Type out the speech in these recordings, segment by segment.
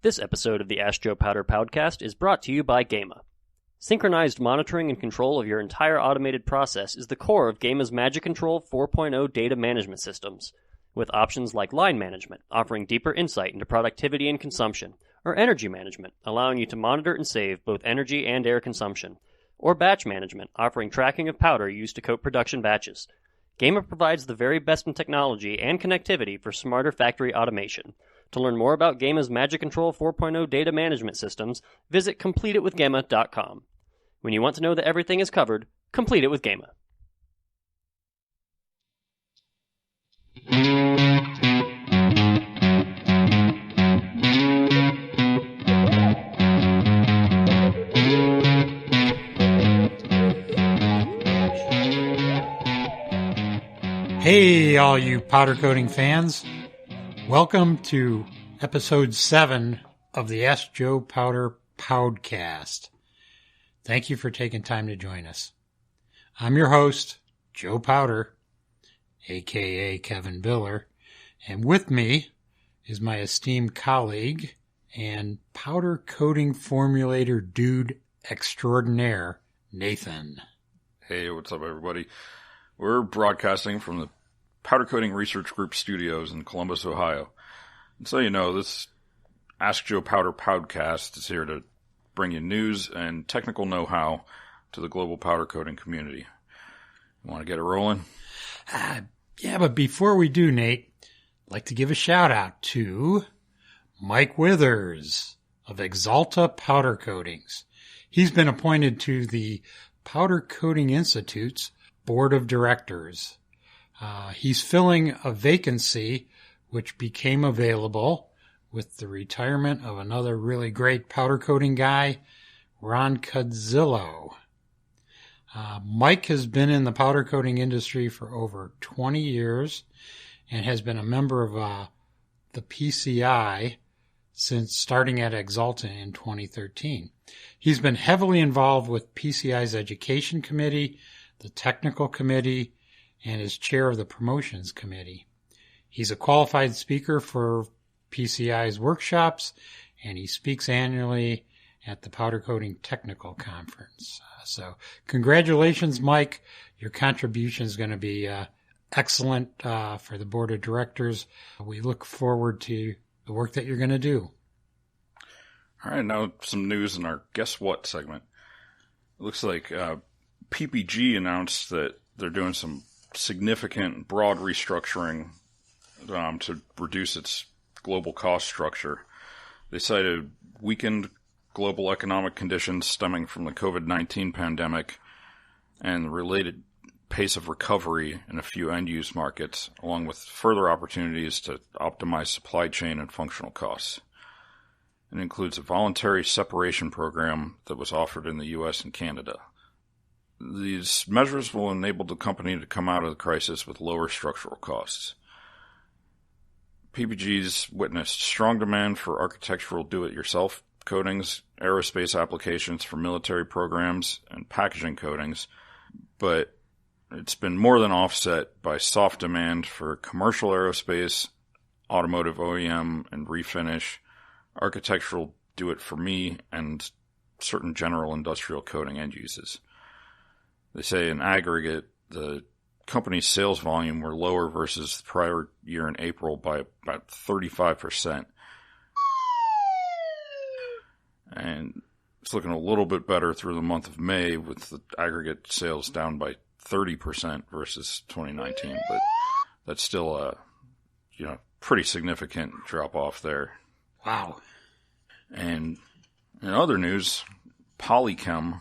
This episode of the Ask Joe Powder Powdcast is brought to you by Gema. Synchronized monitoring and control of your entire automated process is the core of Gema's Magic Control 4.0 data management systems, with options like line management, offering deeper insight into productivity and consumption, or energy management, allowing you to monitor and save both energy and air consumption, or batch management, offering tracking of powder used to coat production batches. Gema provides the very best in technology and connectivity for smarter factory automation. To learn more about Gema's Magic Control 4.0 data management systems, visit CompleteItWithGema.com. When you want to know that everything is covered, complete it with Gema. Hey, all you powder coating fans. Welcome to episode 7 of the Ask Joe Powder Powdcast. Thank you for taking time to join us. I'm your host, Joe Powder, a.k.a. Kevin Biller, and with me is my esteemed colleague and powder coating formulator dude extraordinaire, Nathan. Hey, what's up, everybody? We're broadcasting from the Powder Coating Research Group studios in Columbus, Ohio. And so you know, this Ask Joe Powder Powdcast is here to bring you news and technical know-how to the global powder coating community. You want to get it rolling? Yeah, but before we do, Nate, I'd like to give a shout-out to Mike Withers of Exalta Powder Coatings. He's been appointed to the Powder Coating Institute's Board of Directors. He's filling a vacancy which became available with the retirement of another really great powder coating guy, Ron Cudzillo. Mike has been in the powder coating industry for over 20 years and has been a member of the PCI since starting at Exalta in 2013. He's been heavily involved with PCI's Education Committee, the Technical Committee, and is chair of the Promotions Committee. He's a qualified speaker for PCI's workshops, and he speaks annually at the Powder Coating Technical Conference. So congratulations, Mike. Your contribution is going to be excellent for the Board of Directors. We look forward to the work that you're going to do. All right, now some news in our Guess What segment. It looks like PPG announced that they're doing some significant broad restructuring to reduce its global cost structure. They cited weakened global economic conditions stemming from the COVID-19 pandemic and the related pace of recovery in a few end-use markets, along with further opportunities to optimize supply chain and functional costs. It includes a voluntary separation program that was offered in the U.S. and Canada. These measures will enable the company to come out of the crisis with lower structural costs. PPG's witnessed strong demand for architectural do-it-yourself coatings, aerospace applications for military programs, and packaging coatings, but it's been more than offset by soft demand for commercial aerospace, automotive OEM and refinish, architectural do-it-for-me, and certain general industrial coating end uses. They say in aggregate, the company's sales volume were lower versus the prior year in April by about 35%. And it's looking a little bit better through the month of May, with the aggregate sales down by 30% versus 2019. But that's still a pretty significant drop off there. Wow. And in other news, Polychem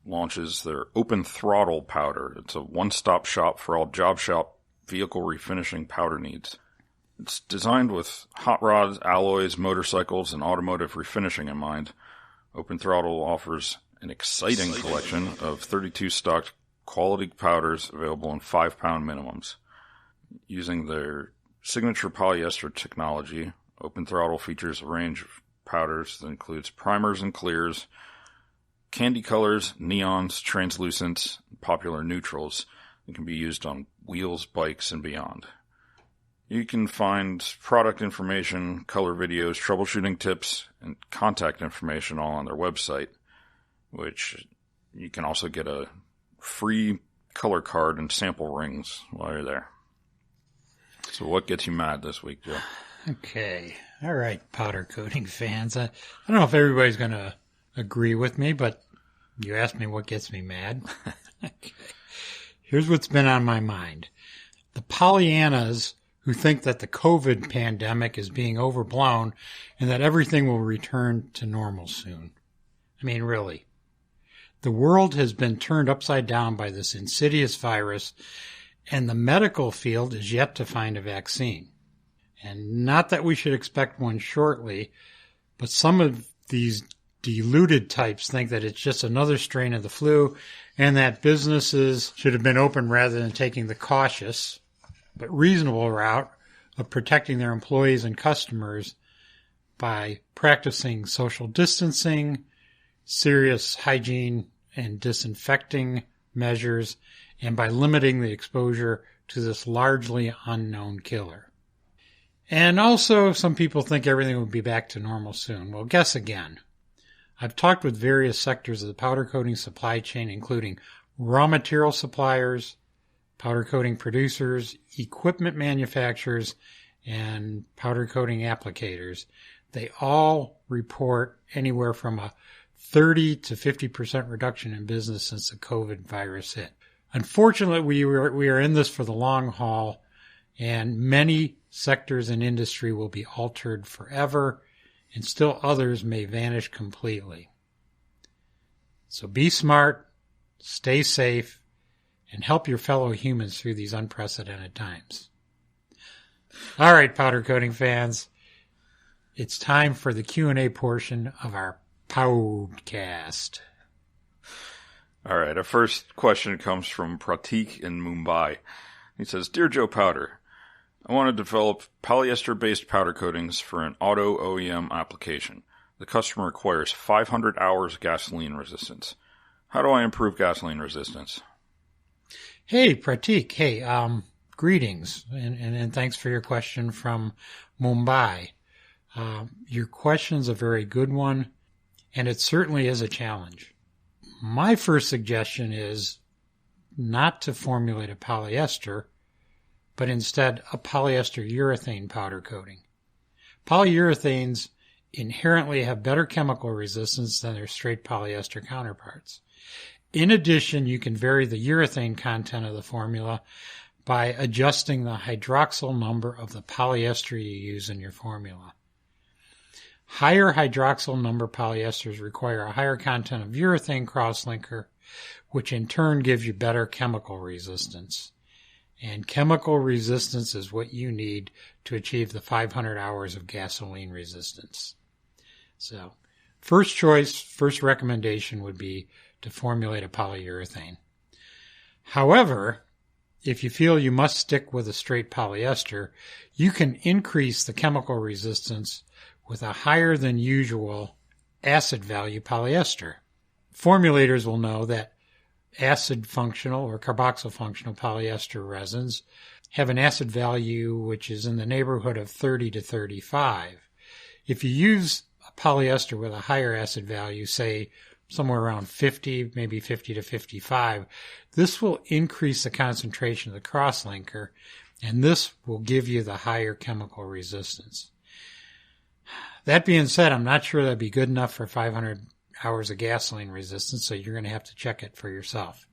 launches their Open Throttle powder. It's a one-stop shop for all job shop vehicle refinishing powder needs. It's designed with hot rods, alloys, motorcycles, and automotive refinishing in mind. Open Throttle offers an exciting collection of 32 stocked quality powders available in 5-pound minimums. Using their signature polyester technology, Open Throttle features a range of powders that includes primers and clears, candy colors, neons, translucents, and popular neutrals that can be used on wheels, bikes, and beyond. You can find product information, color videos, troubleshooting tips, and contact information all on their website, which you can also get a free color card and sample rings while you're there. So what gets you mad this week, Joe? Okay. All right, powder coating fans. I don't know if everybody's going to agree with me, but you asked me what gets me mad. Okay. Here's what's been on my mind. The Pollyannas who think that the COVID pandemic is being overblown and that everything will return to normal soon. I mean, really. The world has been turned upside down by this insidious virus, and the medical field is yet to find a vaccine. And not that we should expect one shortly, but some of these deluded types think that it's just another strain of the flu and that businesses should have been open rather than taking the cautious but reasonable route of protecting their employees and customers by practicing social distancing, serious hygiene and disinfecting measures, and by limiting the exposure to this largely unknown killer. And also, some people think everything will be back to normal soon. Well, guess again. I've talked with various sectors of the powder coating supply chain, including raw material suppliers, powder coating producers, equipment manufacturers, and powder coating applicators. They all report anywhere from a 30 to 50% reduction in business since the COVID virus hit. Unfortunately, we are in this for the long haul, and many sectors and industry will be altered forever, and still others may vanish completely. So be smart, stay safe, and help your fellow humans through these unprecedented times. All right, powder coating fans, it's time for the Q&A portion of our Powdcast. All right, our first question comes from Pratik in Mumbai. He says, Dear Joe Powder, I want to develop polyester-based powder coatings for an auto OEM application. The customer requires 500 hours gasoline resistance. How do I improve gasoline resistance? Hey, Pratik. Hey, greetings, and thanks for your question from Mumbai. Your question's a very good one, and it certainly is a challenge. My first suggestion is not to formulate a polyester, but instead a polyester urethane powder coating. Polyurethanes inherently have better chemical resistance than their straight polyester counterparts. In addition, you can vary the urethane content of the formula by adjusting the hydroxyl number of the polyester you use in your formula. Higher hydroxyl number polyesters require a higher content of urethane crosslinker, which in turn gives you better chemical resistance. And chemical resistance is what you need to achieve the 500 hours of gasoline resistance. So, first choice, first recommendation would be to formulate a polyurethane. However, if you feel you must stick with a straight polyester, you can increase the chemical resistance with a higher than usual acid value polyester. Formulators will know that acid functional or carboxyl functional polyester resins have an acid value which is in the neighborhood of 30 to 35. If you use a polyester with a higher acid value, say somewhere around 50, maybe 50 to 55, this will increase the concentration of the crosslinker, and this will give you the higher chemical resistance. That being said, I'm not sure that'd be good enough for 500 hours of gasoline resistance, so you're going to have to check it for yourself.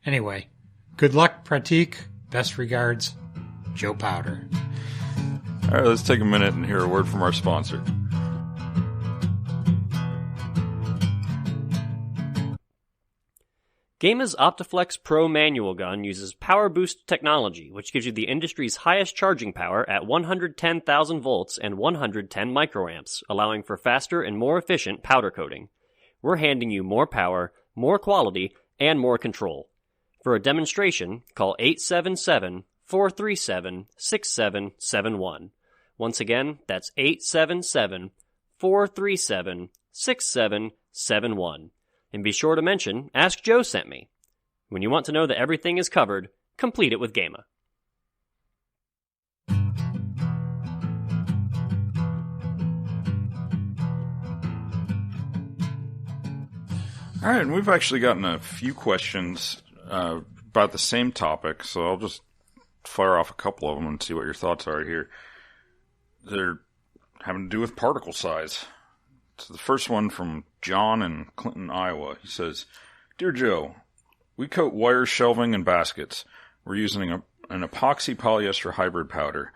Anyway, good luck, Pratik. Best regards, Joe Powder. All right, let's take a minute and hear a word from our sponsor. Gama's Optiflex Pro manual gun uses Power Boost technology, which gives you the industry's highest charging power at 110,000 volts and 110 microamps, allowing for faster and more efficient powder coating. We're handing you more power, more quality, and more control. For a demonstration, call 877-437-6771. Once again, that's 877-437-6771. And be sure to mention, Ask Joe sent me. When you want to know that everything is covered, complete it with Gama. All right, and we've actually gotten a few questions about the same topic, so I'll just fire off a couple of them and see what your thoughts are here. They're having to do with particle size. So the first one from John in Clinton, Iowa. He says, Dear Joe, we coat wire shelving and baskets. We're using an epoxy polyester hybrid powder.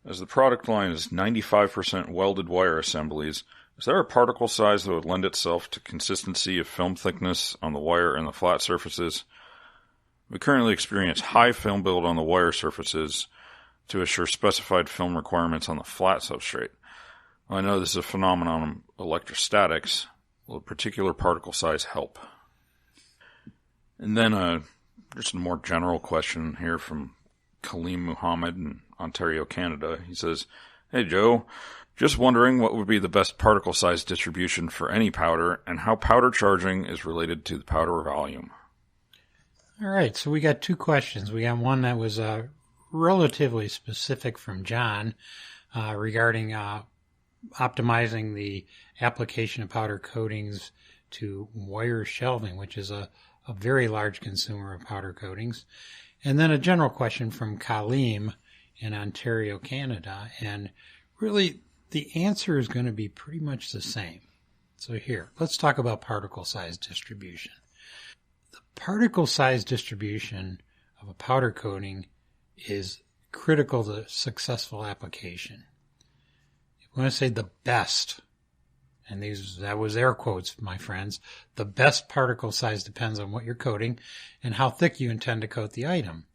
As the product line is 95% welded wire assemblies, is there a particle size that would lend itself to consistency of film thickness on the wire and the flat surfaces? We currently experience high film build on the wire surfaces to assure specified film requirements on the flat substrate. Well, I know this is a phenomenon of electrostatics. Will a particular particle size help? And then just a more general question here from Kaleem Muhammad in Ontario, Canada. He says, Hey Joe, just wondering what would be the best particle size distribution for any powder and how powder charging is related to the powder volume. All right, so we got two questions. We got one that was relatively specific from John regarding optimizing the application of powder coatings to wire shelving, which is a very large consumer of powder coatings. And then a general question from Kaleem in Ontario, Canada. And really, the answer is going to be pretty much the same. So here, let's talk about particle size distribution. The particle size distribution of a powder coating is critical to successful application. If we want to say the best, and that was air quotes, my friends, the best particle size depends on what you're coating and how thick you intend to coat the item.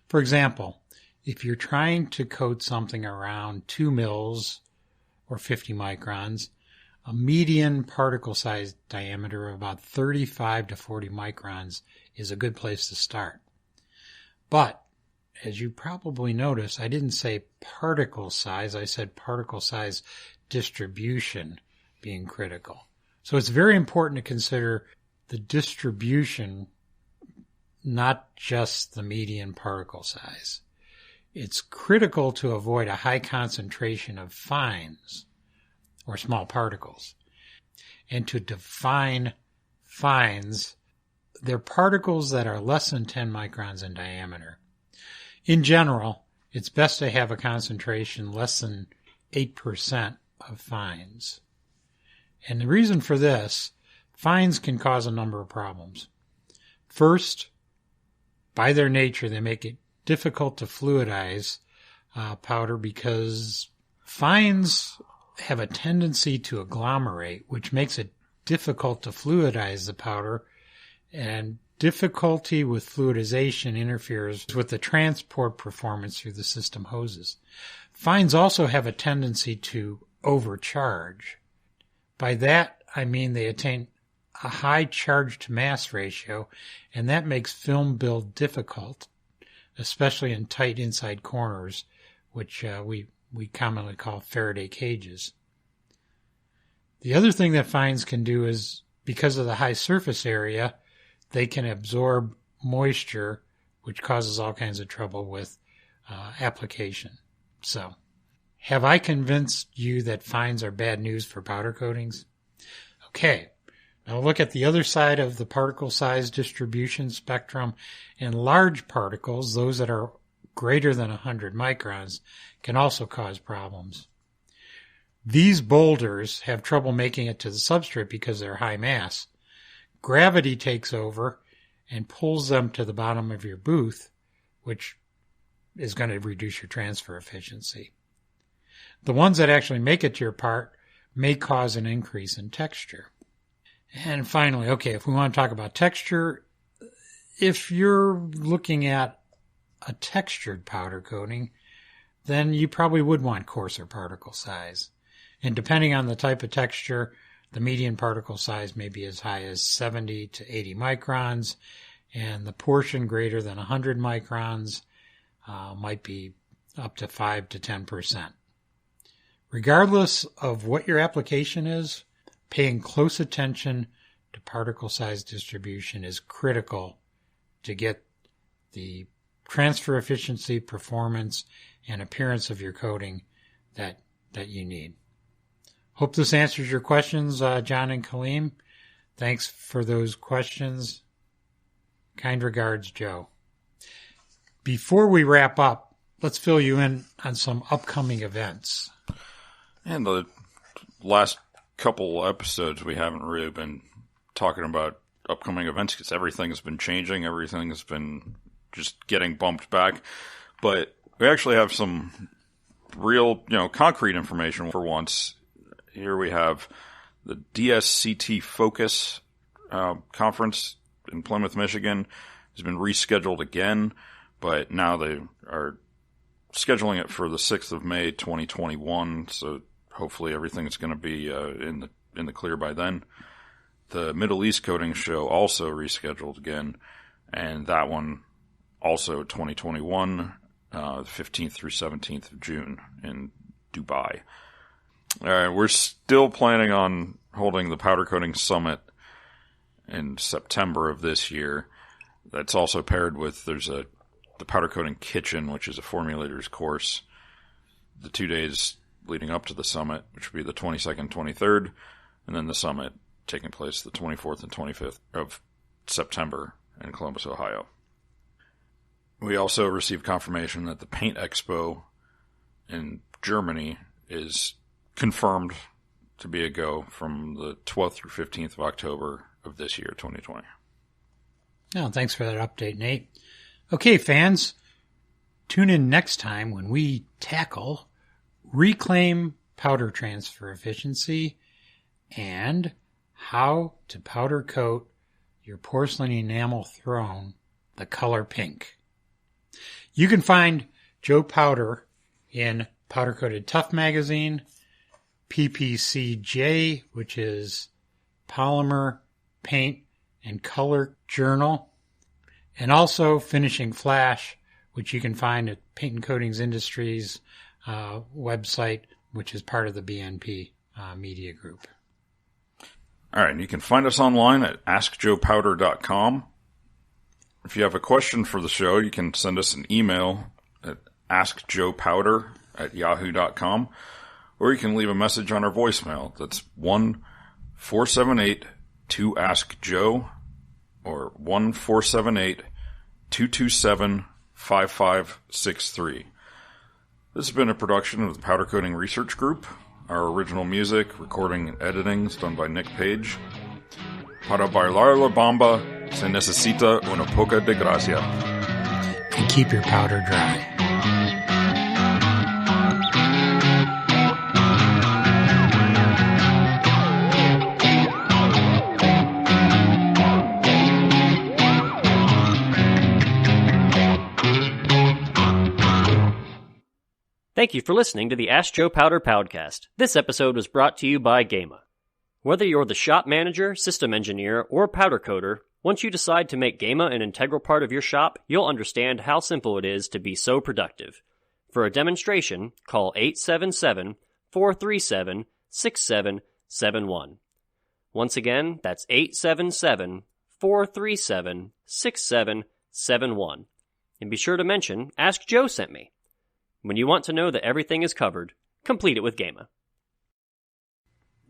For example, if you're trying to coat something around 2 mils or 50 microns, a median particle size diameter of about 35 to 40 microns is a good place to start. But, as you probably noticed, I didn't say particle size, I said particle size distribution being critical. So it's very important to consider the distribution, not just the median particle size. It's critical to avoid a high concentration of fines or small particles. And to define fines, they're particles that are less than 10 microns in diameter. In general, it's best to have a concentration less than 8% of fines. And the reason for this, fines can cause a number of problems. First, by their nature, they make it difficult to fluidize powder because fines have a tendency to agglomerate, which makes it difficult to fluidize the powder, and difficulty with fluidization interferes with the transport performance through the system hoses. Fines also have a tendency to overcharge. By that, I mean they attain a high charge-to-mass ratio, and that makes film build difficult, especially in tight inside corners, which we commonly call Faraday cages. The other thing that fines can do is, because of the high surface area, they can absorb moisture, which causes all kinds of trouble with application. So, have I convinced you that fines are bad news for powder coatings? Okay, now look at the other side of the particle size distribution spectrum. And large particles, those that are greater than 100 microns, can also cause problems. These boulders have trouble making it to the substrate because they're high mass. Gravity takes over and pulls them to the bottom of your booth, which is going to reduce your transfer efficiency. The ones that actually make it to your part may cause an increase in texture. And finally, okay, if we want to talk about texture, if you're looking at a textured powder coating, then you probably would want coarser particle size. And depending on the type of texture, the median particle size may be as high as 70 to 80 microns, and the portion greater than 100 microns might be up to 5 to 10%. Regardless of what your application is, paying close attention to particle size distribution is critical to get the transfer efficiency, performance, and appearance of your coating that you need. Hope this answers your questions, John and Kaleem. Thanks for those questions. Kind regards, Joe. Before we wrap up, let's fill you in on some upcoming events. And the last couple episodes, we haven't really been talking about upcoming events because everything's been changing. Everything's been just getting bumped back. But we actually have some real, concrete information for once. Here we have the DSCT Focus conference in Plymouth, Michigan has been rescheduled again, but now they are scheduling it for the 6th of May, 2021. So hopefully everything's going to be in the clear by then. The Middle East Coding Show also rescheduled again, and that one also 2021, 15th through 17th of June in Dubai. All right, we're still planning on holding the Powder Coating Summit in September of this year. That's also paired with, the Powder Coating Kitchen, which is a formulator's course, the 2 days leading up to the summit, which would be the 22nd, 23rd, and then the summit taking place the 24th and 25th of September in Columbus, Ohio. We also received confirmation that the Paint Expo in Germany is confirmed to be a go from the 12th through 15th of October of this year, 2020. Oh, thanks for that update, Nate. Okay, fans, tune in next time when we tackle reclaim powder transfer efficiency and how to powder coat your porcelain enamel throne the color pink. You can find Joe Powder in Powder Coated Tough magazine, PPCJ, which is Polymer, Paint, and Color Journal, and also Finishing Flash, which you can find at Paint and Coatings Industries website, which is part of the BNP Media Group. All right, and you can find us online at askjoepowder.com. If you have a question for the show, you can send us an email at askjoepowder@yahoo.com, or you can leave a message on our voicemail. That's 1-478-2-ASK-JOE or 1-478-227-5563. This has been a production of the Powder Coating Research Group. Our original music, recording, and editing is done by Nick Page. Para bailar la bamba se necesita una poca de gracia. And keep your powder dry. Thank you for listening to the Ask Joe Powder Powdcast. This episode was brought to you by Gema. Whether you're the shop manager, system engineer, or powder coater, once you decide to make Gema an integral part of your shop, you'll understand how simple it is to be so productive. For a demonstration, call 877-437-6771. Once again, that's 877-437-6771. And be sure to mention, Ask Joe sent me. When you want to know that everything is covered, complete it with Gema.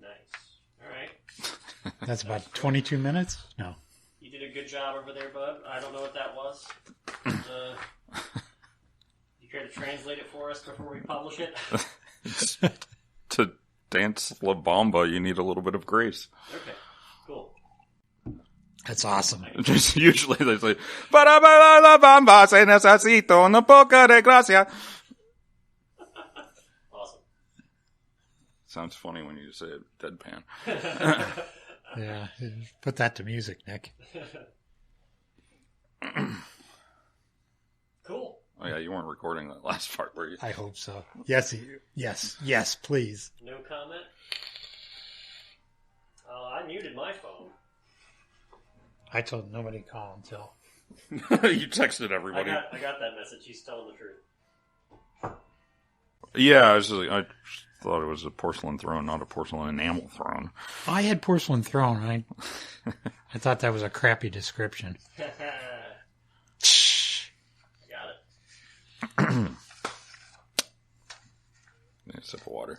Nice. All right. That's about 22 minutes? No. You did a good job over there, bud. I don't know what that was. You care to translate it for us before we publish it? To dance La Bamba, you need a little bit of grace. Okay, cool. That's awesome. Just usually they say, para bailar la bamba se necesita una poca de gracia. Awesome. Sounds funny when you say it deadpan. Yeah, put that to music, Nick. Cool. Oh yeah, you weren't recording that last part, were you? I hope so. Yes, please. No comment? I muted my phone. I told nobody to call until. You texted everybody. I got that message. He's telling the truth. Yeah, I thought it was a porcelain throne, not a porcelain enamel throne. I had porcelain throne. I thought that was a crappy description. Got it. Yeah, sip of water.